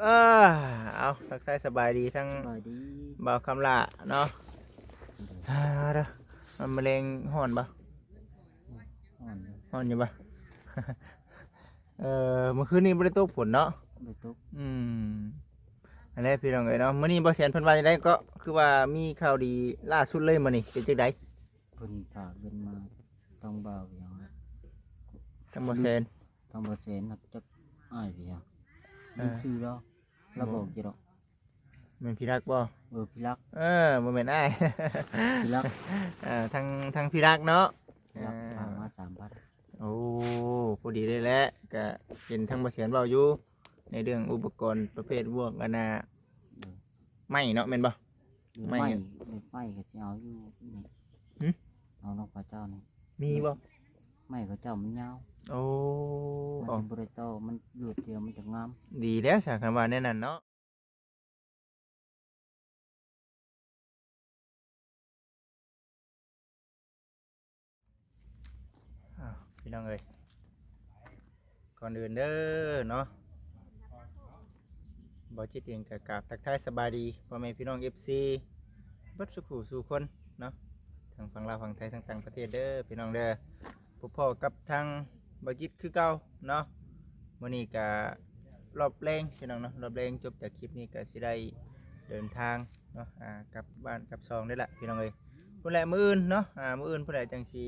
เออเอาทักทายสบายดีทั้งสบายดีบ่าวคำละเนาะเด้อมันมะเร็งห่อนปะอ่อนเลยห่อนอยู่ปะเมื่อคืนนี้บ่ได้ตกฝนเนาะไปตกอืมอันนี้พี่น้องเอ้ยเนาะมื้อนี้บ่แสนเพิ่นว่าจังไดก็คือว่ามีข่าวดีล่าสุดเลยมื้อนี้เป็นจังไดเพิ่นฝากเงินมาต้องเบาอย่างไรทั้งบ่แสนต้องเปอร์เซ็นต์นักจักอ้ายเพียงเออ ลูกชื่อแล้วเราบอกอยู่ดอกแม่นพี่รักบ่พี่รักบ่แม่นอ้าย พี่รัก ทางพี่รักเนาะพี่รักฝากมา3,000โอ้พอดีเลยแหละก็เห็นทั้งบ่แสนเว้าอยู่ในเรื่องอุปกรณ์ประเภทพวกอันน่ะไม้เนาะแม่นบ่ไม่ไม่ไม่ก็จะเอาอยู่นี่หึเอานกพระเจ้านี่มีบ่ไม่พระเจ้ามันยาวโอ้มัน อ๋อ สิบ่ได้โตมันหยุดเดียวมันจะงามดีแล้วสาคำว่าแน่นั่นเนาะอ้าวพี่น้องเอ้ยก่อนอื่นเด้อเนาะบ่จิตเองก็กราบทักทายสบายดีพ่อแม่พี่น้อง FC เบิดสุขุสู่คนเนาะทางฝั่งลาวฝั่งไทยทางต่างประเทศเด้อพี่น้องเด้อพบพ่อกับทางบ่จิตคือเก่าเนาะมื้อนี้ก็รอบแรงพี่น้องเนาะรอบแรงจบจากคลิปนี้ก็สิได้เดินทางเนาะกลับบ้านกลับซองได้ละพี่น้องเอ้ยผู้ใดมื้ออื่นเนาะมื้ออื่นผู้ใดจังสิ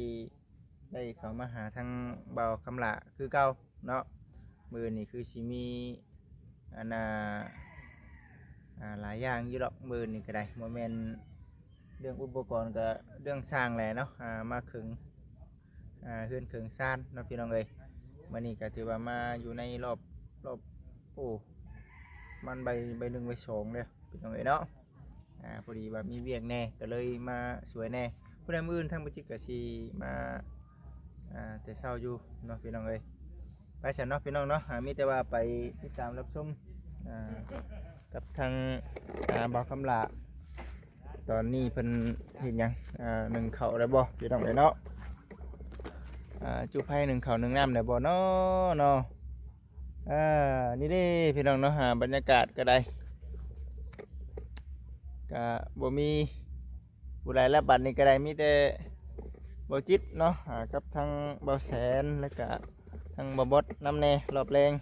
ได้เข้ามาหาทางเบาคำละคือเก่าเนาะมื้ออื่นนี่คือสิมีอันน่ะหลายอย่างอยู่ดอกมื้ออื่นนี่ก็ได้บ่แม่นเรื่องอุปกรณ์ก็เรื่องสร้างแหละเนาะมาขึงเฮือนขึงซ่านเนาะพี่น้องเอ้ยมื้อนี้ก็ถือว่ามาอยู่ในรอบโอ้มันใบหนึ่งใบสองเด้อพี่น้องเอ้ยเนาะพอดีว่ามีเวียกแน่ก็เลยมาสวยแน่ผู้ใดมื้ออื่นทางบ่จิตก็สิมาแต่เช้าอยู่เนาะพี่น้องเอ้ยไปซั่นเนาะพี่น้องเนาะมีแต่ว่าไปติดตามรับชมกับทางบ่าวคำลาตอนนี้เพิ่นเฮ็ดหยังหนึ่งข้าวได้บ่พี่น้องเอ้ยเนาะจุไผหนึ่งข้าวหนึ่งน้ำได้บ่เนาะเนาะนี่เด้พี่น้องเนาะบรรยากาศก็ได้ก็บ่มีผู้ใดละบัดนี้ก็ได้มีแต่บ่จิตเนาะกับทางบ่าวแสนแล้วก็ทางบ่บดน้ำแน่รอบแรง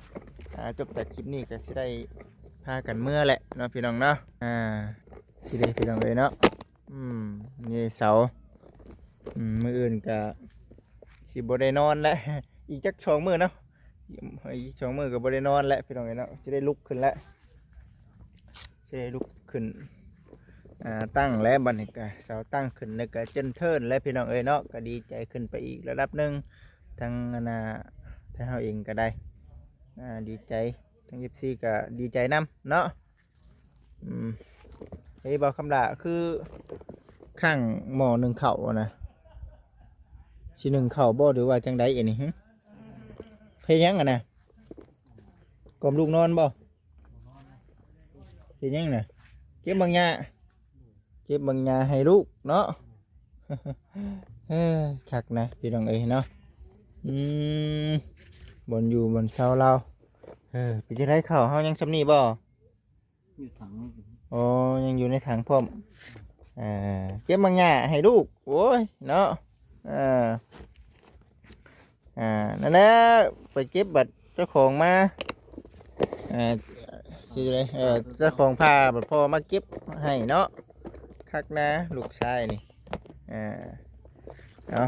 จบจากคลิปนี้ก็สิได้พากันเมื่อแหละเนาะพี่น้องเนาะสิได้พี่น้องเลยเนาะนี่เสามื้ออื่นก็สิบ่ได้นอนแล้ว อีกจัก2 มื้อเนาะอีก2 มื้อก็บ่ได้นอนแล้วพี่น้องเอ้ยเนาะสิได้ลุกขึ้นแล้วสิได้ลุกขึ้นตั้งแล้วบัดนี้ก็เสาตั้งขึ้นแล้วก็เจนเทิร์นแล้วพี่น้องเอ้ยเนาะก็ดีใจขึ้นไปอีกระดับหนึงทั้งทางเฮาเองก็ได้ดีใจทั้ง24ก็ดีใจนํเนาะเฮ้ยบ่คำลาคือข้างหม้อหนึ่งข้าวนะสิหนึ่งข้าวบ่หรือว่าจังได๋นี่ฮะเฮ็ดหยังน่ะกล่อมลูกนอนบ่เฮ็ดหยังน่ะเก็บบางหญ้าให้ลูกเนาะ คักนะพี่น้องเอ้ยเนาะบนอยู่บนเสาเราเป็นจังได๋ข้าวเฮายังซำนี้บ่อยู่ถังนี่อ๋อยังอยู่ในถังพร้อมเก็บบางหญ้าให้ลูกโอ้ยเนาะนั่นแหละไปเก็บบัตรเจ้าของมาสิเลยเจ้าของพาบัตรพ่อมาเก็บให้เนาะคักนะลูกชายนี่เอา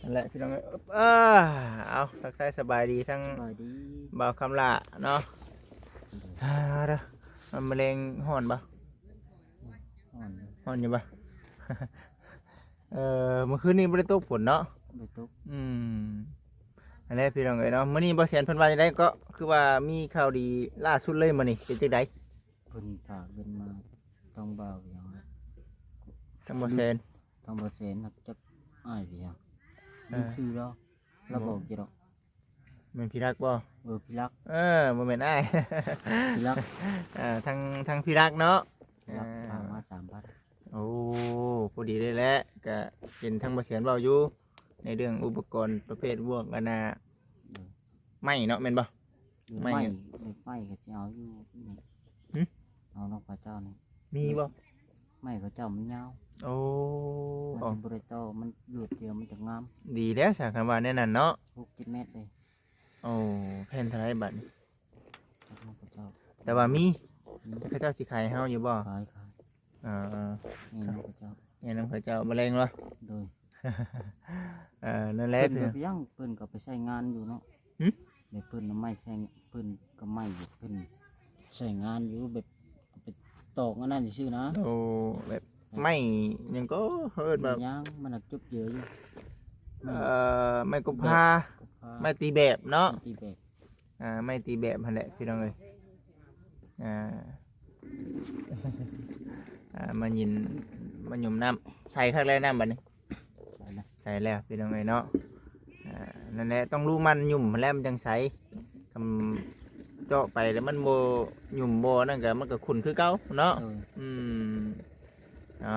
นั่นแหละพี่น้องเอาทักทายสบายดีทั้ง สบายดี บ่าวคำละเนาะเด้อมันมะเร็งห่อนปะ อ่อนเลย ห่อนอยู่ปะ เมื่อคืนนี้บ่ได้ตกฝนเนาะไปตกอันนี้พี่น้องเอ้ยเนาะมื้อนี้บ่แสนเพิ่นว่าจังไดก็คือว่ามีข่าวดีล่าสุดเลยมื้อนี้เป็นจังได๋เพิ่นฝากเงินมาต้องเบาอย่างไร ทั้งบ่แสนต้องเปอร์เซ็นต์นักจักอ้ายเพียงลูกชื่อแล้วเราบอกอยู่ดอกแม่นพี่รักบ่พี่รักบ่แม่นอ้าย พี่รัก ทางพี่รักเนาะพี่รักฝากมา3,000โอ้พอดีเลยแหละก็เห็นทางบ่แสนเว้าอยู่ในเรื่องอุปกรณ์ประเภทพวกอันน่ะไม้เนาะแม่นบ่ หรือ ไม่ ไม่หรือไม่ก็จะเอาอยู่นี่ หึ เอานกพระเจ้านี่ มีบ่ ไม่พระเจ้ามันยาว โอ้ มัน อ๋อ จะบริโตมันหลุดเดียวมันจะงาม ดีแล้วสาคันว่าแน่นั่นเนาะ 6-7 เมตรเลย โอ้แผ่นเท่าไหรบัดนี้ จากนกพระเจ้า แต่ว่ามี นี่ พระเจ้าสิขายให้เฮาอยู่บ่ ขาย อ่า นี่นกพระเจ้า เนี่ยน้องพระเจ้าบ่แรงเหรอ โดย นั่นแหละ เพิ่นก็ยังเพิ่นก็ไปใช้งานอยู่เนาะ หึ แบบเพิ่นน่ะไม่ใช้เพิ่นก็ไม่อยู่เพิ่นใช้งานอยู่แบบเอาไปตอกอันนั้นซื่อๆนะ โอ้แบบไม่ยังก็เฮิดแบบ ยางมันน่ะจุบเยอะอยู่ ไม่กุมภา ก็พา ไม่ตีแบบเนาะ ตีแบก ไม่ตีแบบนั่นแหละพี่น้องเอ้ยอ่า มายินมาหยุ่มน้ำใส่ข้างแรกน้ำบัดนี้ ใช่นะ ใส่แล้วพี่น้องเอ้ยเนาะนั่นแหละต้องรู้มันหยุ่มมันแล้วมันจังใสทำเจาะไปแล้วมันโบหยุ่มโบนั่นก็มันก็ขุ่นคือเก่าเนาะ เออ อืม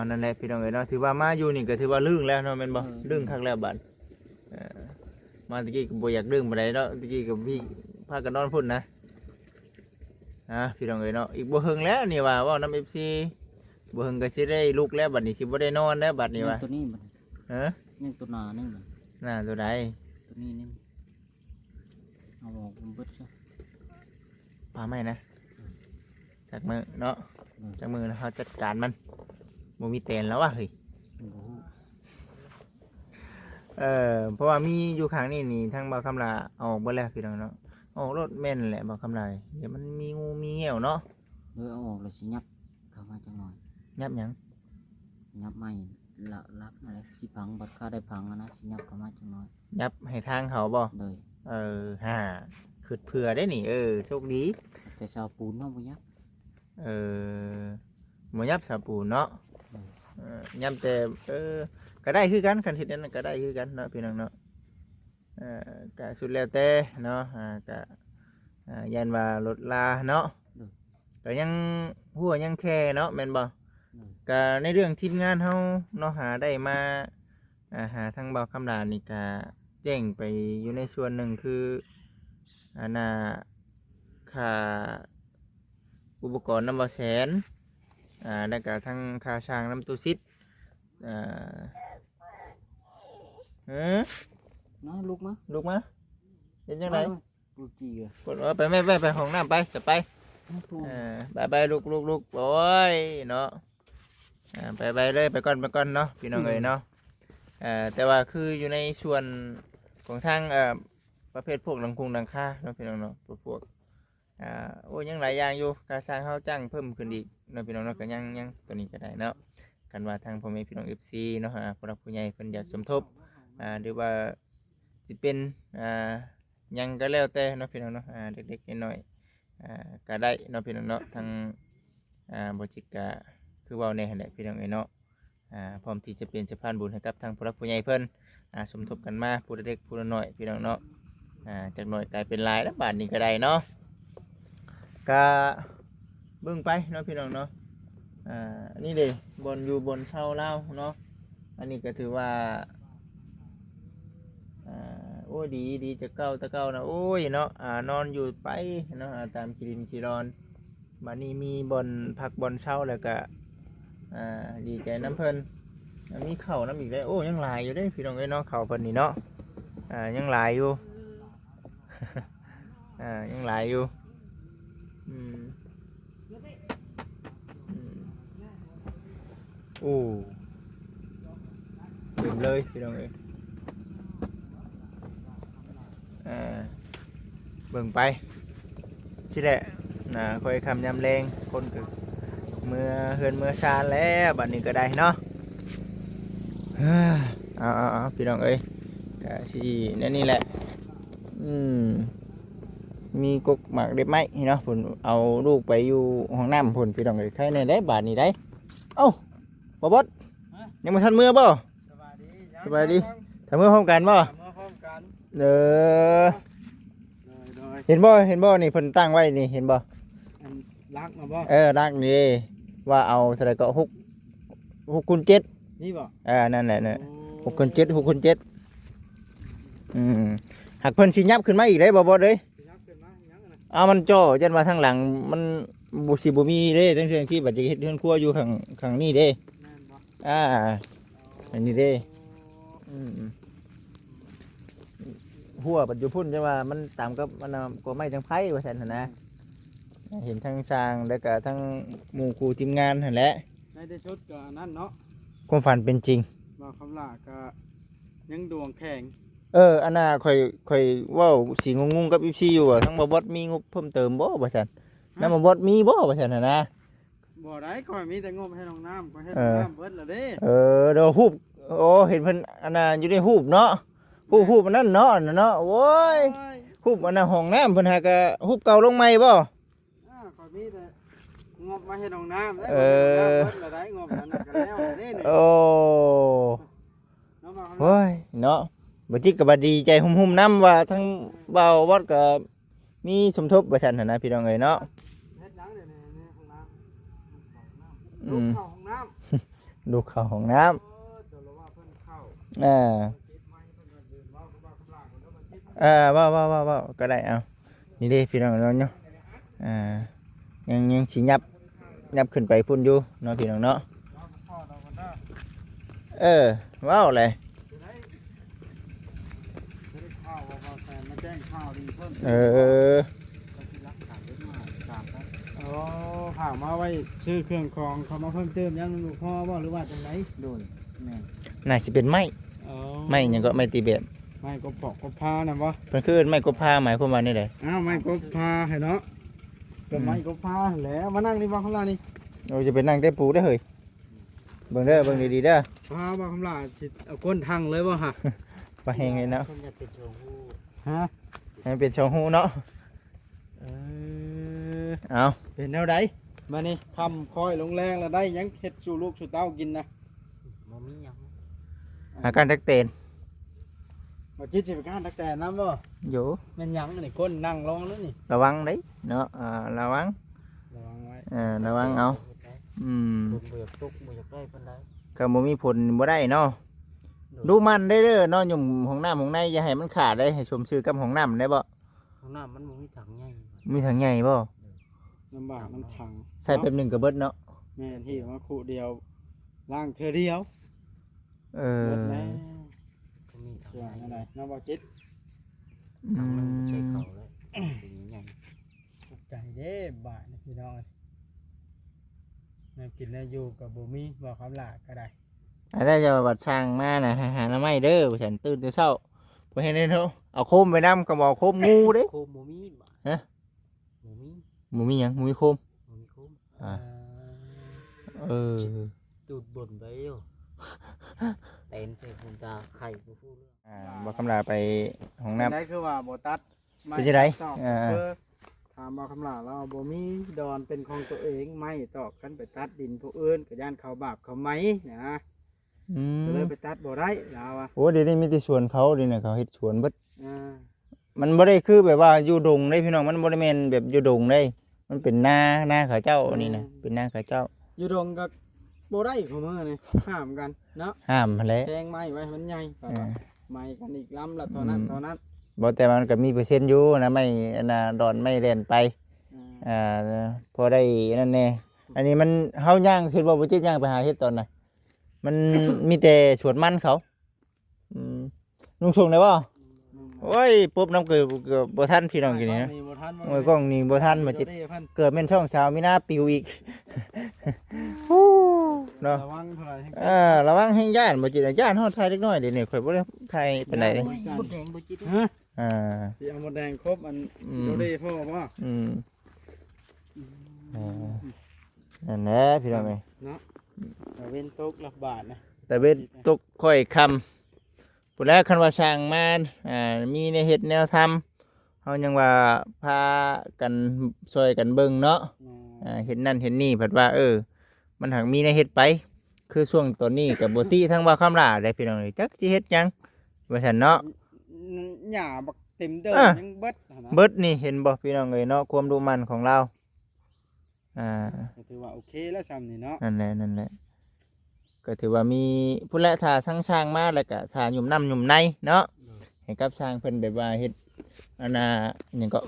นั่นแหละพี่น้องเอ้ยเนาะถือว่ามาอยู่นี่ก็ถือว่าลึ่งแล้วเนาะแม่นบ่ เออ ลึ่งคักแล้วบัดมาตะกี้ก็บ่อยากลึ่งบ่ได้เนาะตะกี้ก็พี่พากันนอนพุ่นนะพี่น้องเอ้ยเนาะอีกบ่เฮิงแล้วนี่ว่าเว้านำ FC บ่เฮิงก็สิได้ลุกแล้วบัดนี้สิบ่ได้นอนแล้วบัดนี้ว่า ตัวนี้มัน ยังตัวหนานี่มัน น่าตัวใด ตัวนี้นี่เอาออกมันเบิดซะ พาไม่นะจากมือเนาะ เออ จากมือนะเขาจัดการมันบ่มีเตนแล้วว่ะเฮ้ย มันบ่ฮู้ เพราะว่ามีอยู่ข้างนี่นี่ทางบ่าวคำลาเอาออกเบ่แล้วพี่น้องเนาะออกรถแม่นแหละบ่าวคำลาเดี๋ยวมันมีงูมีเหี่ยวเนาะ เดี๋ยวเอาออกแล้วสิยับเข้ามาจังหน่อย ยับหยัง ยับไม่ละลักอะไรสิพังบัดค่าได้พังอะนะสิยับเข้ามาจังหน่อย ยับให้ทางเขาบ่ เลย ฮ่าคือเผื่อได้นี่โชคดี แต่ชาวปูนเนาะบ่ยับ บ่ยับสาปูนเนาะ อืม ยับแต่ก็ได้คือกันคันสินั้นก็ได้คือกันเนาะพี่น้องเนาะก็สุดแล้วแต่เนาะก็ยันว่ารถลาเนาะก็ยังหัวยังแค่เนาะแม่นบ่ ก็ในเรื่องทีมงานเฮาเนาะหาได้มาหาทางเบาคำลานี่ก็แจ้งไปอยู่ในส่วนหนึ่งคือน่าค่าอุปกรณ์น้ำบ่แสนแล้วก็ทั้งค่าช่างน้ำตู้ซิดเออ นะลูกมา ลูกมาเป็นจังได ลูกจีอ่ะ กดว่าไปแม่ไปห้องน้ำไปจะไป ลูก ไปลูกโอ้ยเนาะไปเลยไปก่อนเนาะพี่น้องเอ๋ยเนาะแต่ว่าคืออยู่ในส่วนของทางประเภทพวกหลังคุงหลังคาเนาะพี่น้องเนาะพวกโอ้ยังหลายอย่างอยู่การสร้างเขาจ้างเพิ่มขึ้นอีกเนาะพี่น้องเนาะก็ยังตัวนี้ก็ได้เนาะกันว่าทางพ่อแม่พี่น้อง FC เนาะผู้หลักผู้ใหญ่เพิ่นอยากสมทบหรือว่าสิเป็นยังก็แล้วแต่เนาะพี่น้องเนาะเล็กๆน้อยๆก็ได้เนาะพี่น้องเนาะทางบ่จิตก็คือเว้าในหั่นแหละพี่น้องเอ้ยเนาะพร้อมที่จะเป็นสะพานบุญให้กับทางผู้หลักผู้ใหญ่เพิ่นสมทบกันมาผู้เล็กผู้น้อยพี่น้องเนาะจากหน่อยกลายเป็นหลายแล้วบาทนี้ก็ได้เนาะก็เบิ่งไปเนาะพี่น้องเนาะนี่เด้บนอยู่บนเช่าเล่าเนาะอันนี้ก็ถือว่าโอ้ดีจะเก้าตะเก้านะโอ้ยเนาะนอนอยู่ไปเนาะตามกินกิรอนบัดนี้มีบนพักบนเช่าแล้วก็ดีใจน้ำเพิ่นมีเข่าน้ำอีกได้โอ้ยังหลายอยู่ได้พี่น้องเอ้ยเนาะเข่าเพิ่นนี่เนาะยังหลายอยู่ ยังหลายอยู่โอ้เต็มเลยพี่น้องเอ้ยเบิ่งไปชิแหละคอยคำยำแรงคนก็เมื่อเฮือนเมื่อชาแล้วบัดนี้ก็ได้เนาะเอาพี่น้องเอ้ยก็สินี่แหละมีกกหมากเด็บไม้เนาะผมเอาลูกไปอยู่ห้องน้ำผมพี่น้องเอ้ยใครในได้บาทนี้ได้เอ้าบ่บดยังมาทันเมื่อบ่สบายดีทันเมื่อพร้อมกันบ่เห็นบ่นี่เพิ่นตั้งไว้นี่เห็นบ่ ลักมาบ่ รักนี่ว่าเอาสไลด์ก็6 คูณ 7 นี่บ่ นั่นแหละเนี่ย6 คูณ 7 6 คูณ 7หากเพิ่นสิยับขึ้นมาอีกได้บ่เด้ย ยักขึ้นมายังนะ เอามันจ่อจันว่าทางหลังมันบ่สิบ่มีเด้ทั้งที่บัดจะเฮ็ดเรือนครัวอยู่ข้างนี้เด้ แม่นบ่ อันนี้เด้อืมหัวบัดอยู่พุ่นจังว่ามันตามกับมันก็ไม้จังไผว่าซั่นหั่นนะเห็นทั้งสร้างแล้วก็ทั้งหมู่ครูทีมงานหั่นแหละ ในที่สุดก็นั่นเนาะ ความฝันเป็นจริง บ่คำลาก็ยังดวงแข็ง อันน่ะข่อยเว้าสิงงๆกับ FC อยู่ว่าทั้งบ่บดมีงบเพิ่มเติมบ่ว่าซั่นนำบ่บดมีบ่ว่าซั่นน่ะนะ บ่ได้ข่อยมีแต่งบให้น้องน้ำข่อยให้น้องน้ำเบิดแล้วเด้ เดี๋ยวฮูบโอ้เห็นเพิ่นอันน่ะอยู่ในฮูบเนาะฮูบอันนั้นเนาะอันนั้นเนาะโอ้ย โอ้ย ฮูบอันน่ะห้องน้ำเพิ่นหาก็ฮูบเก่าลงใหม่บ่ ข่อยมีแต่งบมาให้น้องน้ำได้ เออ เบิดแล้วได้งบนั้นน่ะก็แล้วเด้นี่ โอ้ น้องบ่คำลา โอ้ยเนาะบ่จิตก็บ่ดีใจหุ่มๆนํว่าทั้งเบาวัดก็มีสมทบว่าซั่นหั่นนะพี่น้องเอ้ยเนาะ เฮ็ดหยังเดี๋ยวนี้ห้องน้ำ อื ลูก ม เข้าห้องน้ำ ดูเข้าห้องน้ำ เดี๋ยวเราว่าเพิ่นเข้า อ่า คิดไหมเพิ่นก็ยืนเว้ากับว่าคำลาเพิ่นก็มาคิด ว่าก็ได้เอานี่เด้พี่น้องเนาะยังสิยับขึ้นไปพุ่นอยู่เนาะพี่น้องเนาะ เว้ากับพ่อเรากันเด้อ ว้าวเลย จะได้ข่าวว่าแฟนมาแจ้งข่าวดีเพิ่น ก็ที่รักษาได้มาตามกัน อ๋อฝากมาไว้ซื้อเครื่องของเขามาเพิ่มเติมยังลูกพ่อบ่หรือว่าจังได โดยแม่น น่าสิเป็นไม้ อ๋อ ไม้หยังก็ไม้ตีเบ็ด ไม่ก็ปอกก็พาน่ะบ่ เพิ่นคือไม้กบพาหมายความว่านี่แหละ อ้าวไม่ก็พาให้เนาะก็ไม่ก็พาแหล้วมานั่งนี่บ่คำลานี่ โอ้จะเป็นนั่งเต้ปูได้อเฮ้ยเบิ่งเด้อเบิ่งดีๆเด้อ พาบ่คำลาสิเอาก้นทางเลยบ่ฮะ ปลาแห้งเลยเนาะ เพิ่นจะเป็นโชว์ฮู้ ฮะ ให้มันเป็นช่องหูเนาะ เออ เอา เป็นแนวใดมานี่คำคอยลงแรงแล้วได้หยังเฮ็ดสู่ลูกสู่เต้ากินนะ บ่มีหยัง อาการตักเตน บ่คิดสิไปการตักแต่น้ำบ่ อยู่ แม่นหยังนี่คนนั่งลงแล้วนี่ ระวังเด้เนาะระวัง ระวังไว้ ระวังเอา เฮ็ดได้ อืม เพิ่นบ่อยากตกบ่อยากได้เพิ่นได้ ก็บ่มีผลบ่ได้เนาะดูมันได้เด้อเนาะหยุ่มห้องน้ำห้องในอย่าให้มันขาดได้ให้สมชื่อกับห้องน้ำได้บ่ ห้องน้ำมันบ่มีถังใหญ่ มีทางใหญ่บ่ ลำบากมันถัง ใส่แป๊บหนึงก็เบิดเนาะ แม่นที่มาคู่เดียวล้างเธอเดียว เอ เบิ อ ดแล้ว ก็มีถัง เชื่อ ใหญ่ อะไรน้องบ่จิต ถังมันใช้เขาแล้วเป็นใหญ่ ถูกใจเด้บ่ายนะพี่น้องแนวกินแนวอยู่กับบ่มีบ่ความหลากก็ได้ อันนี้จะบัดช่างมาน่ะหาหน้าไม้เด้อฉันตื่นแต่เช้าบ่เห็นได้เนาะเอาโคมไปนำก็บ่เอาโคมงูเด้ โคมบ่มีบ่ ฮะ บ่มี บ่มีหยังบ่มีโคม บ่มีโคม อ่า เออ ตูดบ่นไปอยู่ เต้นใส่คุณตาไข่บ่ฮู้เรื่อง บ่คำลาไปห้องน้ำ ได้คือว่าบ่ตัดม่ เป็นจังได๋ ตอก อ่า คือถามบ่คำลาเราบ่มีดอนเป็นของตัวเองไม่ตอกกันไปตัดดินผู้อื่นก็ย่านเขาบาปเขาไหมนะ อื ก็เล ม ยไปตัดบ่ได้แล้วอ่ะ โอ้เดี๋ยวนี้มีแต่สวนเขาเดี๋ยวนี้เขาเฮ็ดสวนเบิด อ่า มันบ่ได้คือแบบว่าอยู่ดงได้พี่น้องมันบ่ได้แม่นแบบอยู่ดงได้มันเป็นนาเขาเจ้าอันนี้นะเป็นนาเขาเจ้า อยู่ดงก็บ่ได้ของมือนี่ห้ามกันเนาะ ห้ามหั้นแหละ แทงไม้ไว้ให้มันใหญ่ก็ อ่า ไม้กันอีกลำละเท่านั้นเท่านั้น บ่แต่มันก็มีเปอร์เซ็นต์อยู่นะไม่อันน่ะดอนไม่เล่นไป อ่า พอได้นั่นแน่อันนี้มันเฮาย่างคือบ่จิตย่างไปหาเฮ็ดตอนน่ะมันมีแต่สวนมันเขาลุงส่งได้บ่โอ้ยปุ๊บน้ำเกลือบ่ทันพี่น้องกินนี่นะ บ่ทัน โอ้ยกล้องนี่บ่ทันบ่จิต เดี๋ยวได้พัน เกิดเป็นช่องเช้ามีหน้าปิวอีก เนาะ ระวังเท่าไหร่ให้ ระวังให้ย่านบ่จิตย่านเฮาถ่ายเล็กน้อยเดี๋ยวนี้ข่อยบ่ได้ถ่ายปานใดเลย โอ้ยบ่แดงบ่จิต ฮะ อ่า สิเอาหมดแดงครบอัน อืม เดี๋ยวได้พ่อบ่ อืมนั่นแหละพี่น้องเอ้ย เนาะแต่เว้นตกหลักบาทนะ แต่เบ็ดตกค่อยคำพุ่นแล้วคันว่าสร้างมามีในเฮ็ดแนวทำเฮายังว่าพากันช่วยกันเบิ่งเนาะเห็นนั่นเห็นนี่เพิ่นว่ามันหักมีในเฮ็ดไป คือช่วงตอนนี้ก็บ่ติทั้งว่าคำลาได้พี่น้องเอ้ยจักสิเฮ็ดหยังว่าซั่นเนาะ หญ้าบักเต็มเดิม อ่ะ ยังเบิดหั่นนะ เบิดนี่เห็นบ่พี่น้องเอ้ยเนาะความรู้มันของเราอ่า ก็ถือว่าโอเคแล้วซ้ำนี่เนาะ นั่นแหละก็ถือว่ามีผู้ละทาทั้งช่างมาแล้วก็ทาหยุ่มน้ำหยุ่มในเนาะให้กับช่างเพิ่นแบบว่าเฮ็ด อันน่ะอหยังก็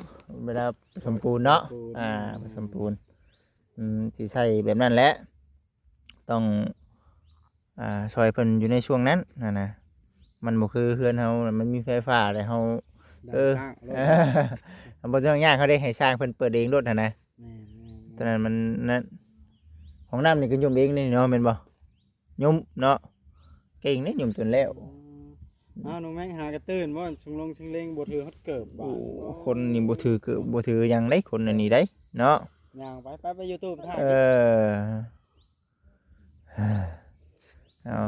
เวลาผสมปูนเนาะผสมปูนสิใช้แบบนั้นแหละต้องช่วยเพิ่นอยู่ในช่วงนั้นนะมันบ่คือเฮือนเฮามันมีไฟฟ้าแล้วเฮา ได้ข้างรถ บ่ต้องยากเขาได้ให้สร้างเพิ่นเปิดเองรถหั่นนะ แม่น ตอนนั้นมันนั่นของน้ำนี่ก็ยุ่มเองนี่เนาะแม่นบ่ยุ่มเนาะเก่งนี่ยุ่มจนแล้ว อ้าวหนูแม่งหากระตื้นบ่ชงลงชงเลงบ่ถือฮอดเกิบบ่ คนนี่บ่ถือคือบ่ถือหยังได้คนอันนี้ได้เนาะ ย่างไป YouTube ถ่าย เอา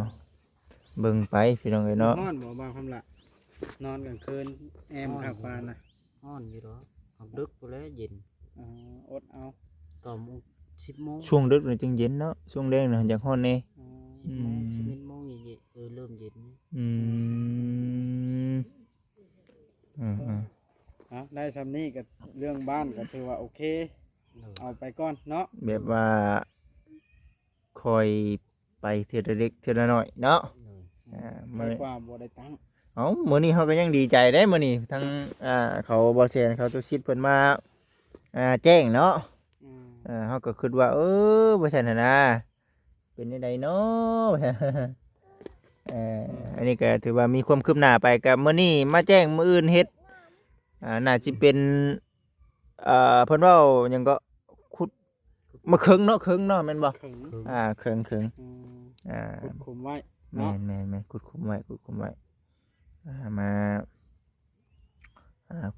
เบิ่งไปพี่น้องเอ้ยเนาะ นอนบ่บางคำละนอนกลางคืนแอมคักปานน่ะ ฮ้อนอยู่ดอกเอาดึกไปแล้วเย็น อดเอา ต่อโมง10 โมง ช่วงดึกนี่จึงเย็นเนาะช่วงแดงน่ะจังฮ้อนแน่ 10 โมง11 โมงเย็นเริ่มเย็น อืมอืม ได้ซำนี้ก็เรื่องบ้านก็ถือว่าโอเค เอาไปก่อนเนาะ แบบว่าคอยไปเทื่อละเล็กเทื่อละน้อยเนาะ ไม่กว่าบ่ได้ตังค์ เอ้ามื้อนี้เฮาก็ยังดีใจได้มื้อนี้ทั้งเขาบ่แซนเขาตุชิดเพิ่นมาแจ้งเนาะเฮาก็คิดว่าบ่ซั่นหั่นนะเป็นจังไดเนาะ อันนี้ก็ถือว่ามีความคืบหน้าไปกับมื้อนี้มาแจ้งมื้ออื่นเฮ็ดน่าสิเป็นเพิ่นเว้าหยังก็ขุดมาครึ่งเนาะครึ่งเนาะแม่นบ่ ขึง ครึ่ง ขุด ๆ คุมไว้ แม่นขุดคุมไว้มา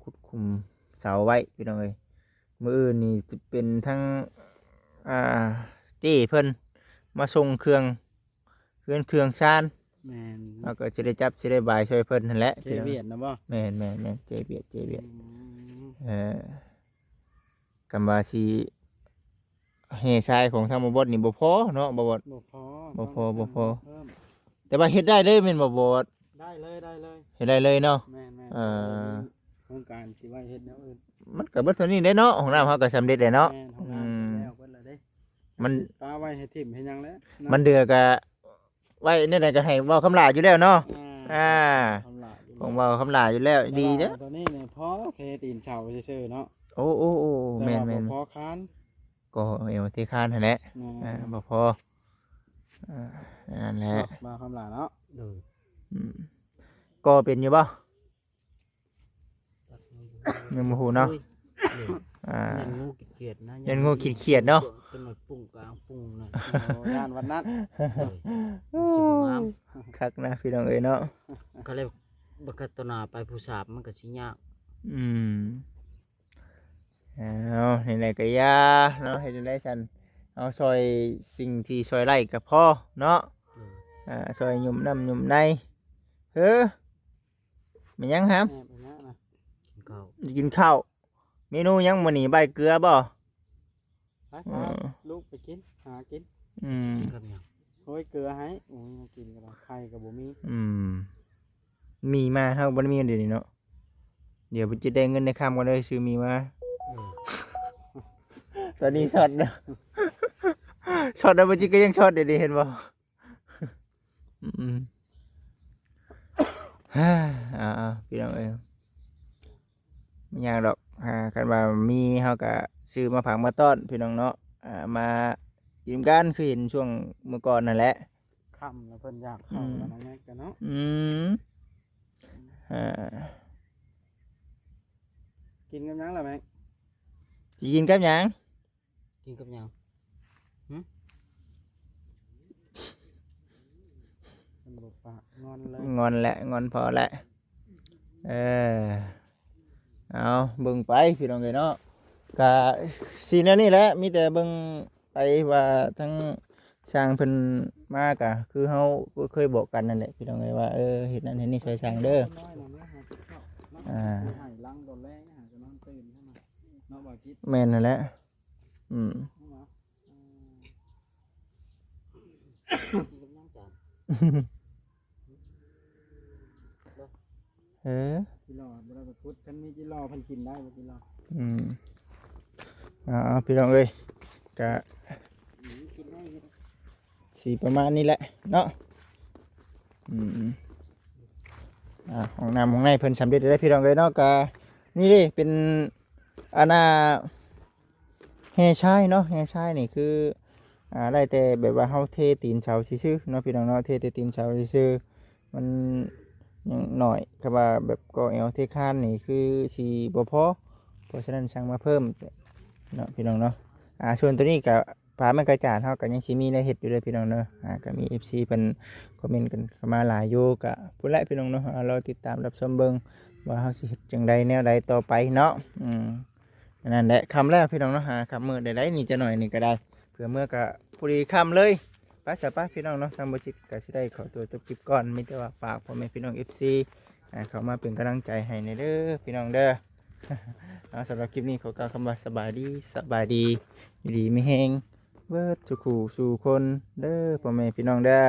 ขุดคุมเสาไว้พี่น้องเอ้ยมื้ออื่นนี่จะเป็นทั้งเจ้เพิ่นมาส่งเครื่องชาน แม่น แล้วก็จะได้จับจะได้บายช่วยเพิ่นนั่นแหละ เจเวียดนะบ่ แม่นเจเบียดกำว่าสิเฮทรายของทางบ่บดนี่บ่พอเนาะบ่บด บ่พอ บ่พอ ต้องเพิ่ม แต่ว่าเฮ็ดได้เลยแม่นบ่บด ได้เลย เฮ็ดได้เลยเนาะ แม่น เออ โครงการสิว่าเฮ็ดแนวอื่น มันก็เบิดเท่านี้ได้เนาะของน้ำเฮาก็สำเร็จแล้วเนาะ แม่นของน้ำแล้วเพิ่นละเด้ มัน ปลาไว้ให้ทิ่มให้หยังแล้ว มันเดือก็ไว้นั่นน่ะก็ให้เว้าคำลาอยู่แล้วเนาะทำลายอยู่ ของเว้าคำลาอยู่แล้วดีเด้อ ตัวนี้เนี่ยพอเคตีนเสาซื่อๆเนาะ โอ้แม่น แต่ว่าบ่พอค้าน ก็เอวที่คานนั่นแหละบ่พอนั่นแหละ มาคำลาเนาะ ก็เป็นอยู่บ่ยังบ่ฮู้เนาะ ยันงูเขียดนะ ยันงูขีดเขียดเนาะ เป็นหน่อยปุ่งกลางปุ่งหน่อย ย่านวันนั้น สิบงาม คักนะพี่น้องเอ้ยเนาะ ก็เลยบักกัตนาไปผู้สาบมันก็สิยาก เอานี่แหละก็ยาเนาะเฮ็ดจังได๋ซั่นเอาซอยสิ่งที่ซอยไร่ก็พอเนาะซอยหยุ่มน้ำหยุ่มในมันยังหาม แม่เป็นนะ กินข้าว กินข้าวเมนูยังมื้อนี้ใบเกลือบ่ ไปลูกไปกินหากิน กินกับหยัง โอ้ยเกลือให้โอ้ยกินกันไข่กับบ่มี มีมาเฮาบ่ได้มีเดี๋ยวนี้เนาะเดี๋ยวจะได้เงินในคำกันเลยซื้อมีมาตอนนี้ช็อตนะ ช็อตแล้วบ่จิก็ยังช็อตเดี๋ยวนี้เห็นบ่พี่น้องเอ้ยไม่ยากดอกคันว่ามีเฮาก็ซื้อมาผักมาต้อนพี่น้องเนาะมากินกันคือเห็นช่วงเมื่อก่อนนั่นแหละ ค่ำแล้วเพิ่นอยากเข้าแล้วนะแม่กันเนาะกินกันยังล่ะแม่ สิกินกับหยัง กินกับหยัง เพิ่นบ่ปากงอนเลย งอนแหละงอนพอแหละเอาเบิ่งไปพี่น้องเอ้ยเนาะก็สิแนวนี้แหละมีแต่เบิ่งไปว่าทั้งสร้างเพิ่นมาก็คือเฮาเคยบอกกันนั่นแหละพี่น้องเอ้ยว่าเฮ็ดนั่นเฮ็ดนี่ช่วยสร้างเด้อ น้อยนะแม่หาข้าวให้ล้างตอนแรกหาจะนอนตื่นขึ้นมาเนาะบ่คิด แม่นนั่นแหละอืม กินกับหยังจ้ะ กิโลบ่ได้พุดคันมีกิโลเพิ่นกินได้บ่กิโล พี่น้องเอ้ยก็ กินได้ สีประมาณนี้แหละเนาะห้องน้ำห้องในเพิ่นสำเร็จได้พี่น้องเอ้ยเนาะก็ นี่เด้เป็นอาณาแห่ชายเนาะแห่ชายนี่คือได้แต่แบบว่าเฮาเทตีนเสาซื่อๆเนาะพี่น้องเนาะเทแต่ตีนเสาซื่อๆมันยังหน่อยครับว่าแบบก่อแอวเทคานนี่คือสิบ่พอเพราะฉะนั้นสั่งมาเพิ่มเนาะพี่น้องเนาะส่วนตัวนี้ก็ผามันกระจาดเฮาก็ยังสิมีในเฮ็ดอยู่เลยพี่น้องเนาะก็มี FC เพิ่นคอมเมนต์กันเข้ามาหลายอยู่ก็ผู้ใดพี่น้องเนาะรอติดตามรับชมเบิ่งว่าเฮาสิเฮ็ดจังใดแนวใดต่อไปเนาะนั่นแหละคำแรกพี่น้องเนาะคำมือได้นี่จะหน่อยนี่ก็ได้เผื่อเมื่อก็พอดีคำเลยไปสบายพี่น้องเนาะทางบริษัทก็สิได้ขอตัวจบคลิปก่อนมีแต่ว่าฝากพ่อแม่พี่น้อง FC เข้ามาเป็นกำลังใจให้ในเด้อพี่น้องเด้อ สำหรับคลิปนี้ขอกล่าวคำว่าสบายดีอยู่ดีไม่แห้งเบิดสุขูสู่คนเด้อพ่อแม่พี่น้องเด้อ